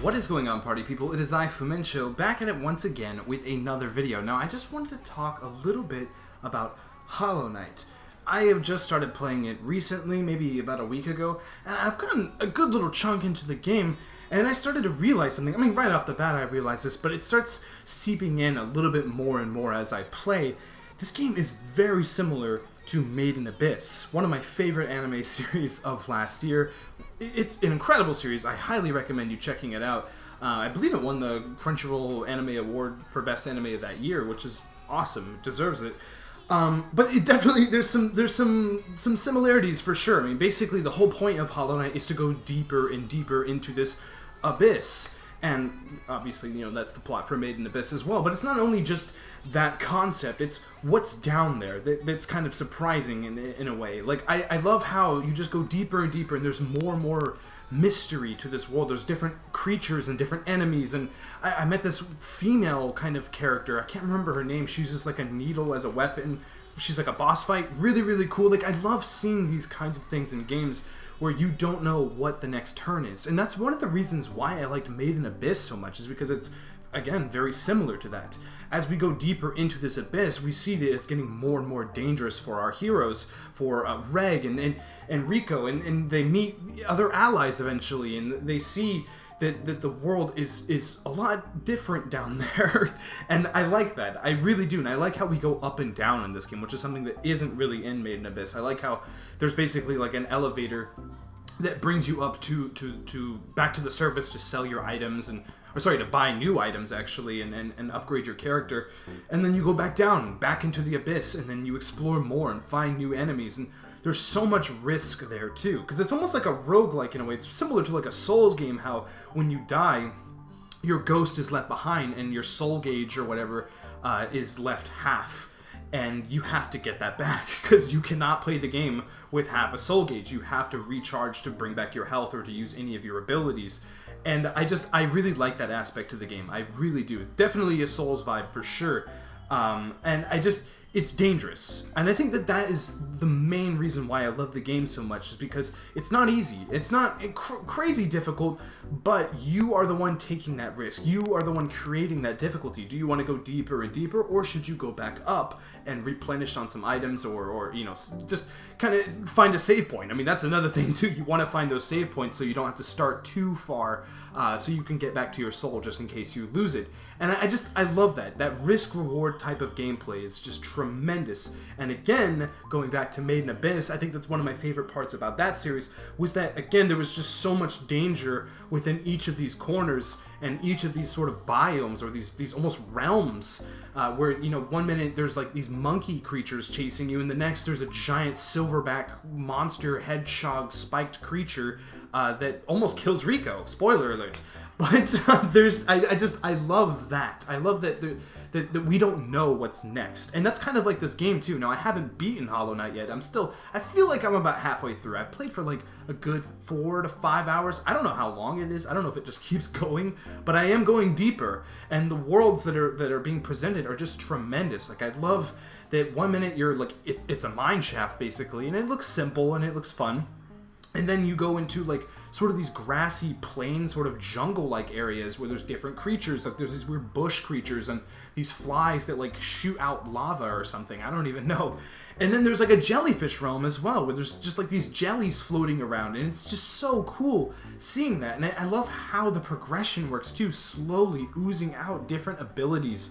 What is going on, party people? It is I, Fumencho, back at it once again with another video. Now, I just wanted to talk a little bit about Hollow Knight. I have just started playing it recently, maybe about a week ago, and I've gotten a good little chunk into the game, and I started to realize something. I mean, right off the bat I realized this, but it starts seeping in a little bit more and more as I play. This game is very similar to Made in Abyss, one of my favorite anime series of last year. It's an incredible series. I highly recommend you checking it out. I believe it won the Crunchyroll Anime Award for Best Anime of that year, which is awesome. It deserves it. But it definitely, there's some similarities for sure. I mean, basically the whole point of Hollow Knight is to go deeper and deeper into this abyss. And obviously, you know, that's the plot for Made in Abyss as well. But it's not only just that concept, it's what's down there that's kind of surprising in a way. Like, I love how you just go deeper and deeper, and there's more and more mystery to this world. There's different creatures and different enemies, and I met this female kind of character. I can't remember her name. She uses like a needle as a weapon. She's like a boss fight. Really, really cool. Like, I love seeing these kinds of things in games where you don't know what the next turn is. And that's one of the reasons why I liked Made in Abyss so much, is because it's, again, very similar to that. As we go deeper into this abyss, we see that it's getting more and more dangerous for our heroes, for Reg and Rico, and they meet other allies eventually, and they see that the world is a lot different down there. And I like that. I really do. And I like how we go up and down in this game, which is something that isn't really in Made in Abyss. I like how there's basically like an elevator that brings you up to back to the surface to sell your items, to buy new items actually, and upgrade your character. And then you go back down, back into the abyss, and then you explore more and find new enemies. And there's so much risk there too, because it's almost like a roguelike in a way. It's similar to like a Souls game, how when you die, your ghost is left behind and your soul gauge or whatever is left half. And you have to get that back, because you cannot play the game with half a soul gauge. You have to recharge to bring back your health or to use any of your abilities. And I really like that aspect to the game. I really do. Definitely a Souls vibe for sure. And it's dangerous. And I think that is the main reason why I love the game so much, is because it's not easy. It's not crazy difficult, but you are the one taking that risk. You are the one creating that difficulty. Do you want to go deeper and deeper, or should you go back up and replenish on some items, or you know, just kind of find a save point? I mean, that's another thing too. You want to find those save points so you don't have to start too far, so you can get back to your soul just in case you lose it. And I love that risk-reward type of gameplay is just tremendous. And again, going back to Made in Abyss, I think that's one of my favorite parts about that series, was that, again, there was just so much danger within each of these corners and each of these sort of biomes, or these almost realms, where, you know, one minute there's like these monkey creatures chasing you, and the next there's a giant silverback monster hedgehog spiked creature that almost kills Rico. Spoiler alert. But I love that. I love that we don't know what's next. And that's kind of like this game too. Now, I haven't beaten Hollow Knight yet. I feel like I'm about halfway through. I've played for like a good 4 to 5 hours. I don't know how long it is. I don't know if it just keeps going, but I am going deeper. And the worlds that are being presented are just tremendous. Like, I love that one minute you're like, it's a mine shaft basically, and it looks simple and it looks fun. And then you go into like sort of these grassy plain sort of jungle-like areas where there's different creatures. Like, there's these weird bush creatures and these flies that like shoot out lava or something. I don't even know. And then there's like a jellyfish realm as well, where there's just like these jellies floating around, and it's just so cool seeing that. And I love how the progression works too, slowly oozing out different abilities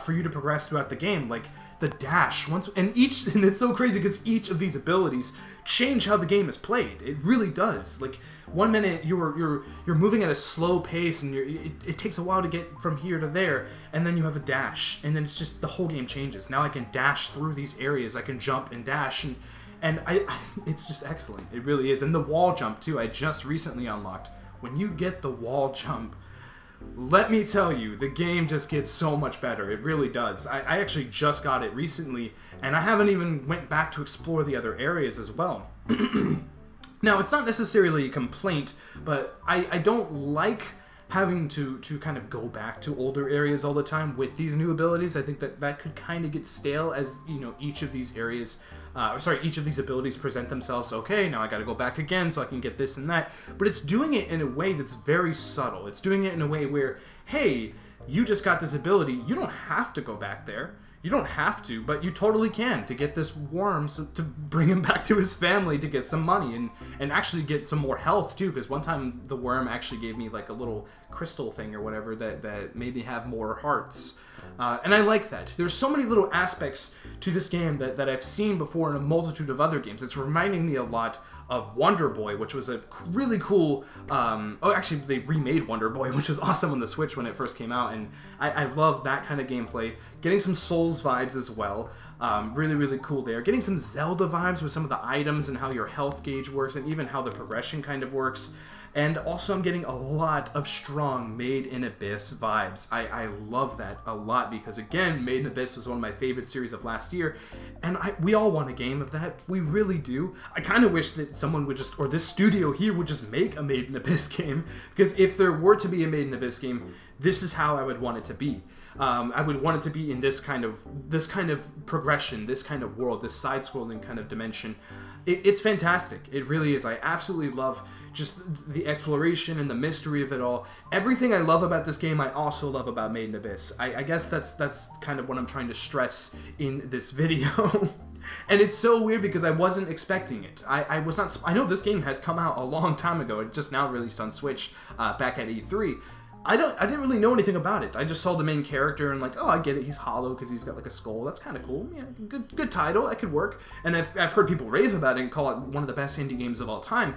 for you to progress throughout the game, like the dash and it's so crazy because each of these abilities change how the game is played. It really does. Like, one minute you're moving at a slow pace, and it takes a while to get from here to there, and then you have a dash, and then it's just the whole game changes. Now I can dash through these areas, I can jump and dash, and it's just excellent. It really is. And the wall jump too, I just recently unlocked. When you get the wall jump, let me tell you, the game just gets so much better. It really does. I actually just got it recently, and I haven't even went back to explore the other areas as well. Now, it's not necessarily a complaint, but I don't like having to kind of go back to older areas all the time with these new abilities. I think that could kind of get stale as, each of these areas, each of these abilities present themselves. Okay, now I got to go back again so I can get this and that. But it's doing it in a way that's very subtle. It's doing it in a way where, hey, you just got this ability. You don't have to go back there. You don't have to, but you totally can to get this worm, to bring him back to his family to get some money and actually get some more health too, because one time the worm actually gave me like a little crystal thing or whatever that made me have more hearts. And I like that. There's so many little aspects to this game that I've seen before in a multitude of other games. It's reminding me a lot of Wonder Boy, which was a really cool... actually, they remade Wonder Boy, which was awesome on the Switch when it first came out, and I love that kind of gameplay. Getting some Souls vibes as well. Really, really cool there. Getting some Zelda vibes with some of the items and how your health gauge works, and even how the progression kind of works. And also I'm getting a lot of strong Made in Abyss vibes. I love that a lot because, again, Made in Abyss was one of my favorite series of last year, and we all want a game of that. We really do. I kind of wish that someone would just, or this studio here would just make a Made in Abyss game, because if there were to be a Made in Abyss game, this is how I would want it to be. I would want it to be in this kind of progression, this kind of world, this side-scrolling kind of dimension. It's fantastic. It really is. I absolutely love just the exploration and the mystery of it all. Everything I love about this game, I also love about Made in Abyss. I guess that's kind of what I'm trying to stress in this video. And it's so weird because I wasn't expecting it. I was not. I know this game has come out a long time ago. It just now released on Switch back at E3. I didn't really know anything about it. I just saw the main character and like, oh, I get it. He's hollow because he's got like a skull. That's kind of cool. Yeah, good title. That could work. And I've heard people rave about it and call it one of the best indie games of all time.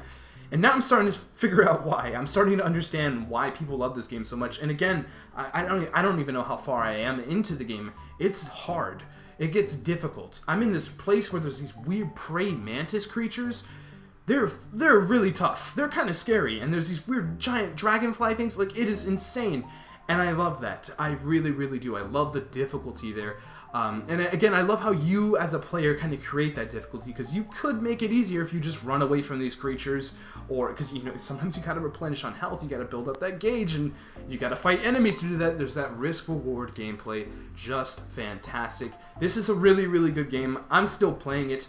And now I'm starting to figure out why. I'm starting to understand why people love this game so much. And again, I don't even know how far I am into the game. It's hard. It gets difficult. I'm in this place where there's these weird praying mantis creatures. They're really tough. They're kind of scary. And there's these weird giant dragonfly things. Like, it is insane. And I love that. I really, really do. I love the difficulty there. And again, I love how you as a player kind of create that difficulty, because you could make it easier if you just run away from these creatures, or because sometimes you gotta replenish on health, you gotta build up that gauge, and you gotta fight enemies to do that. There's that risk-reward gameplay, just fantastic. This is a really, really good game. I'm still playing it.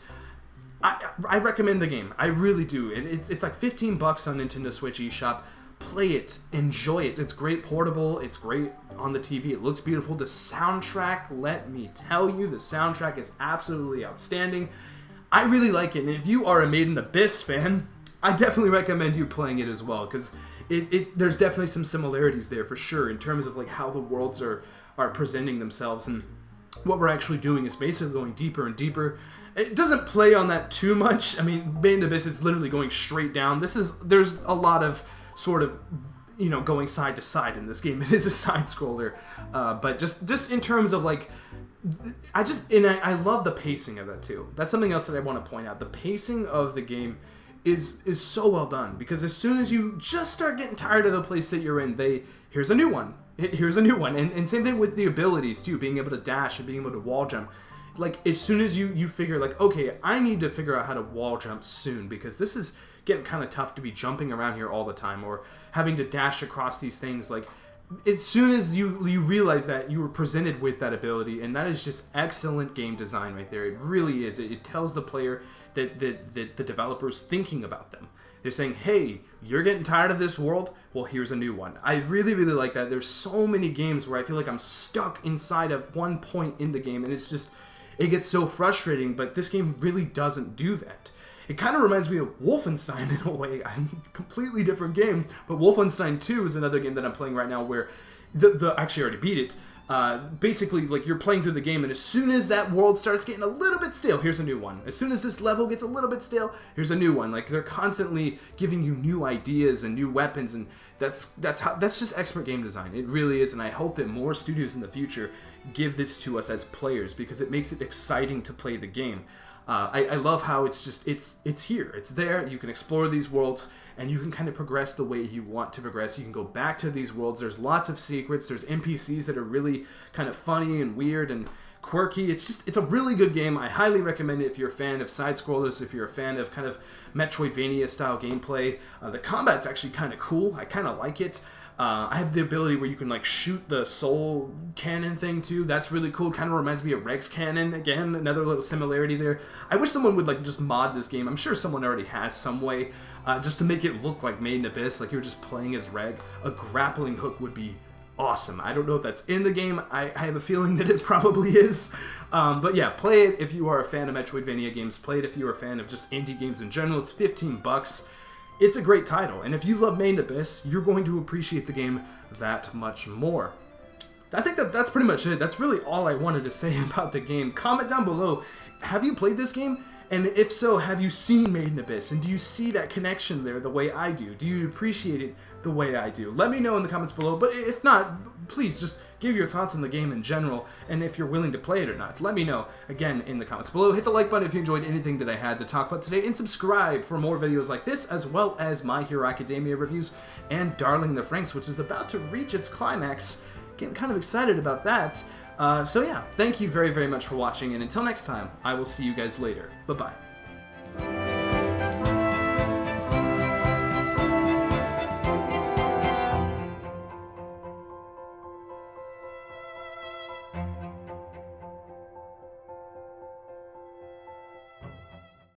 I recommend the game. I really do. And it's like $15 on Nintendo Switch eShop. Play it, enjoy it. It's great portable, it's great on the TV, it looks beautiful. The soundtrack, let me tell you, the soundtrack is absolutely outstanding. I really like it, and if you are a Made in Abyss fan, I definitely recommend you playing it as well, because there's definitely some similarities there for sure, in terms of like how the worlds are presenting themselves, and what we're actually doing is basically going deeper and deeper. It doesn't play on that too much. I mean, Made in Abyss, it's literally going straight down. There's a lot of sort of, going side to side in this game. It is a side scroller, but just in terms of like, I love the pacing of that too. That's something else that I want to point out. The pacing of the game is so well done, because as soon as you just start getting tired of the place that you're in, here's a new one. Here's a new one, and same thing with the abilities too, being able to dash and being able to wall jump. Like, as soon as you figure, like, okay, I need to figure out how to wall jump soon, because this is getting kind of tough to be jumping around here all the time, or having to dash across these things. Like, as soon as you realize that, you were presented with that ability, and that is just excellent game design right there. It really is. It tells the player that the developer's thinking about them. They're saying, hey, you're getting tired of this world? Well, here's a new one. I really, really like that. There's so many games where I feel like I'm stuck inside of one point in the game, and it gets so frustrating, but this game really doesn't do that. It kind of reminds me of Wolfenstein in a way. A completely different game, but Wolfenstein 2 is another game that I'm playing right now where actually I already beat it. Basically, like, you're playing through the game, and as soon as that world starts getting a little bit stale, here's a new one. As soon as this level gets a little bit stale, here's a new one. Like, they're constantly giving you new ideas and new weapons, and that's just expert game design. It really is, and I hope that more studios in the future give this to us as players, because it makes it exciting to play the game. I love how it's here, it's there. You can explore these worlds, and you can kind of progress the way you want to progress. You can go back to these worlds. There's lots of secrets. There's NPCs that are really kind of funny and weird and quirky. It's a really good game. I highly recommend it if you're a fan of side-scrollers, if you're a fan of kind of Metroidvania-style gameplay. The combat's actually kind of cool. I kind of like it. I have the ability where you can like shoot the soul cannon thing too. That's really cool. Kind of reminds me of Reg's cannon. Again, another little similarity there. I wish someone would like just mod this game. I'm sure someone already has some way just to make it look like Made in Abyss, like you're just playing as Reg. A grappling hook would be awesome. I don't know if that's in the game. I have a feeling that it probably is. But yeah, play it if you are a fan of Metroidvania games. Play it if you are a fan of just indie games in general. It's $15. It's a great title, and if you love Made in Abyss, you're going to appreciate the game that much more. I think that's pretty much it. That's really all I wanted to say about the game. Comment down below, have you played this game? And if so, have you seen Made in Abyss? And do you see that connection there the way I do? Do you appreciate it the way I do? Let me know in the comments below, but if not, please just give your thoughts on the game in general, and if you're willing to play it or not. Let me know, again, in the comments below. Hit the like button if you enjoyed anything that I had to talk about today, and subscribe for more videos like this, as well as My Hero Academia reviews, and Darling in the Franxx, which is about to reach its climax. Getting kind of excited about that. So yeah, thank you very, very much for watching, and until next time, I will see you guys later. Bye-bye.